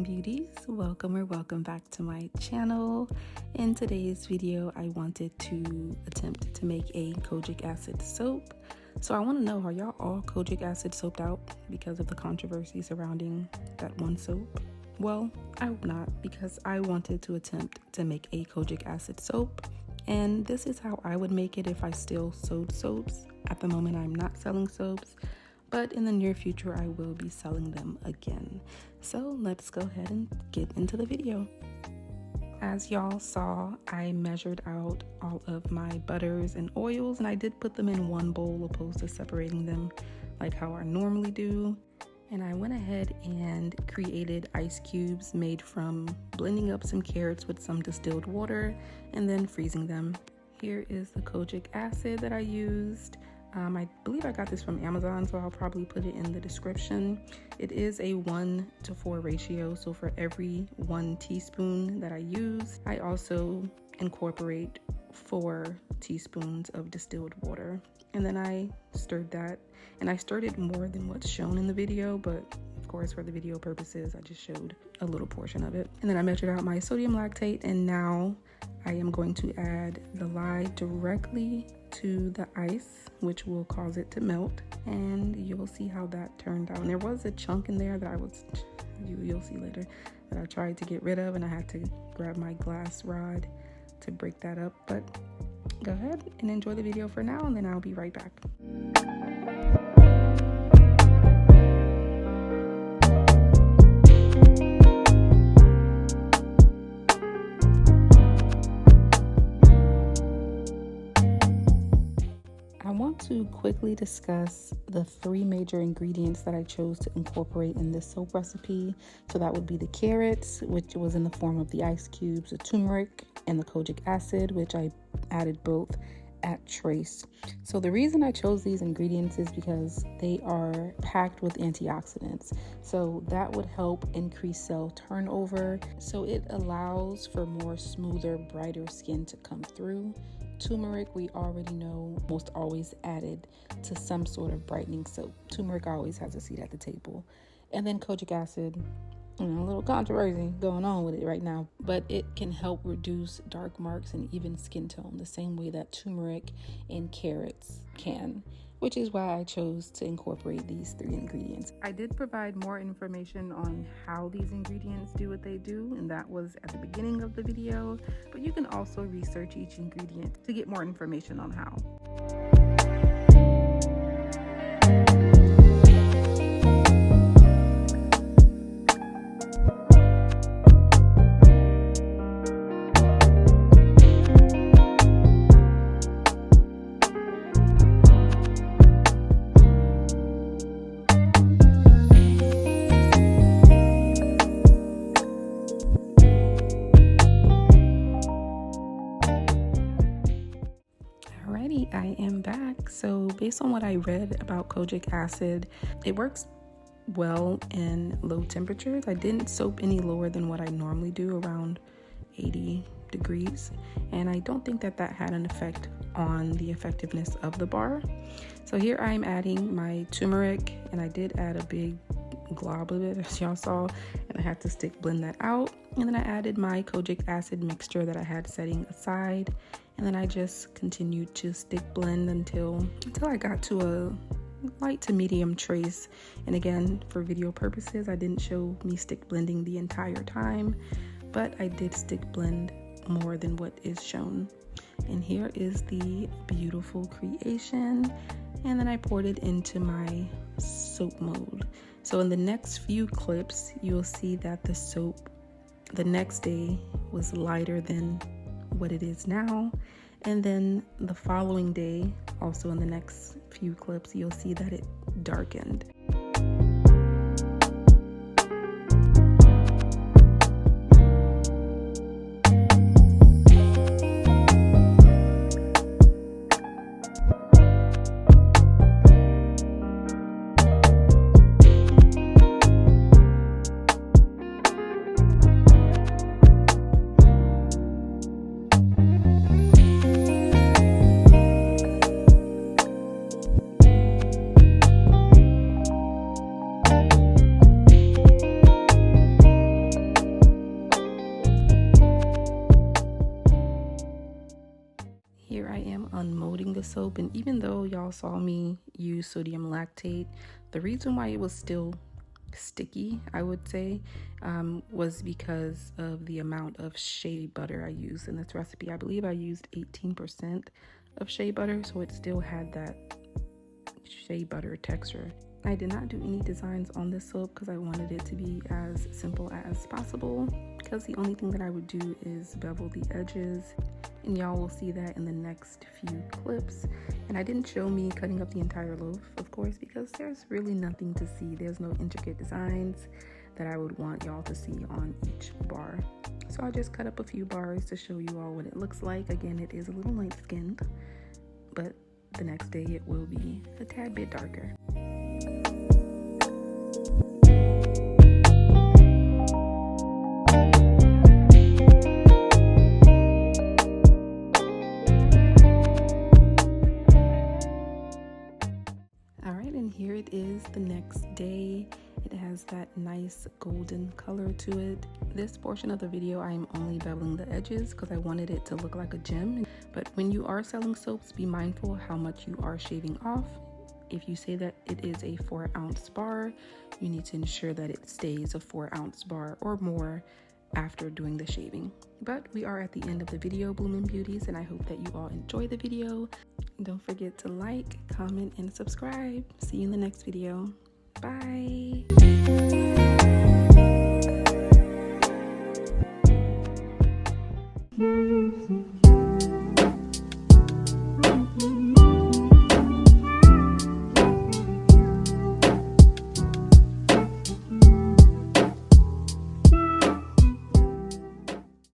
morning, beauties. Welcome or welcome back to my channel. In today's video, I wanted to attempt to make a Kojic Acid soap. So I want to know, are y'all all Kojic Acid soaped out because of the controversy surrounding that one soap? Well, I hope not, because I wanted to attempt to make a Kojic Acid soap. And this is how I would make it if I still sold soaps. At the moment, I'm not selling soaps, but in the near future, I will be selling them again. So let's go ahead and get into the video. As y'all saw, I measured out all of my butters and oils, and I did put them in one bowl opposed to separating them like how I normally do. And I went ahead and created ice cubes made from blending up some carrots with some distilled water and then freezing them. Here is the Kojic Acid that I used. I believe I got this from Amazon, so I'll probably put it in the description. It is a 1:4 ratio, so for every 1 teaspoon that I use, I also incorporate 4 teaspoons of distilled water. And then I stirred that, and I stirred it more than what's shown in the video, but of course for the video purposes, I just showed a little portion of it. And then I measured out my sodium lactate, and now I am going to add the lye directly to the ice, which will cause it to melt, and you'll see how that turned out. And there was a chunk in there that you'll see later, that I tried to get rid of, and I had to grab my glass rod to break that up. But go ahead and enjoy the video for now, and then I'll be right back. To quickly discuss the 3 major ingredients that I chose to incorporate in this soap recipe. So that would be the carrots, which was in the form of the ice cubes, the turmeric, and the Kojic Acid, which I added both at trace. So the reason I chose these ingredients is because they are packed with antioxidants. So that would help increase cell turnover. So it allows for more smoother, brighter skin to come through. Turmeric, we already know, most always added to some sort of brightening soap. Turmeric always has a seat at the table. And then Kojic Acid, a little controversy going on with it right now, but it can help reduce dark marks and even skin tone the same way that turmeric and carrots can, which is why I chose to incorporate these 3 ingredients. I did provide more information on how these ingredients do what they do, and that was at the beginning of the video, but you can also research each ingredient to get more information on how. I am back. So based on what I read about Kojic Acid, it works well in low temperatures. I didn't soap any lower than what I normally do, around 80 degrees, and I don't think that had an effect on the effectiveness of the bar. So here I'm adding my turmeric, and I did add a big glob of it, as y'all saw, and I had to stick blend that out. And then I added my Kojic Acid mixture that I had setting aside, and then I just continued to stick blend until I got to a light to medium trace. And again, for video purposes, I didn't show me stick blending the entire time, but I did stick blend more than what is shown. And here is the beautiful creation, and then I poured it into my soap mold. So in the next few clips, you'll see that the soap the next day was lighter than what it is now, and then the following day, also in the next few clips, you'll see that it darkened. soap, and even though y'all saw me use sodium lactate, the reason why it was still sticky, I would say, was because of the amount of shea butter I used in this recipe. I believe I used 18% of shea butter, so it still had that shea butter texture. I did not do any designs on this soap because I wanted it to be as simple as possible, because the only thing that I would do is bevel the edges, and y'all will see that in the next few clips. And I didn't show me cutting up the entire loaf, of course, because there's really nothing to see. There's no intricate designs that I would want y'all to see on each bar. So I just cut up a few bars to show you all what it looks like. Again, it is a little light skinned, but the next day it will be a tad bit darker. Here it is the next day. It has that nice golden color to it. This portion of the video I am only beveling the edges because I wanted it to look like a gem. But when you are selling soaps, be mindful how much you are shaving off. If you say that it is a 4-ounce bar, you need to ensure that it stays a 4-ounce bar or more after doing the shaving. But we are at the end of the video, Blooming Beauties, and I hope that you all enjoy the video. Don't forget to like, comment, and subscribe. See you in the next video. Bye.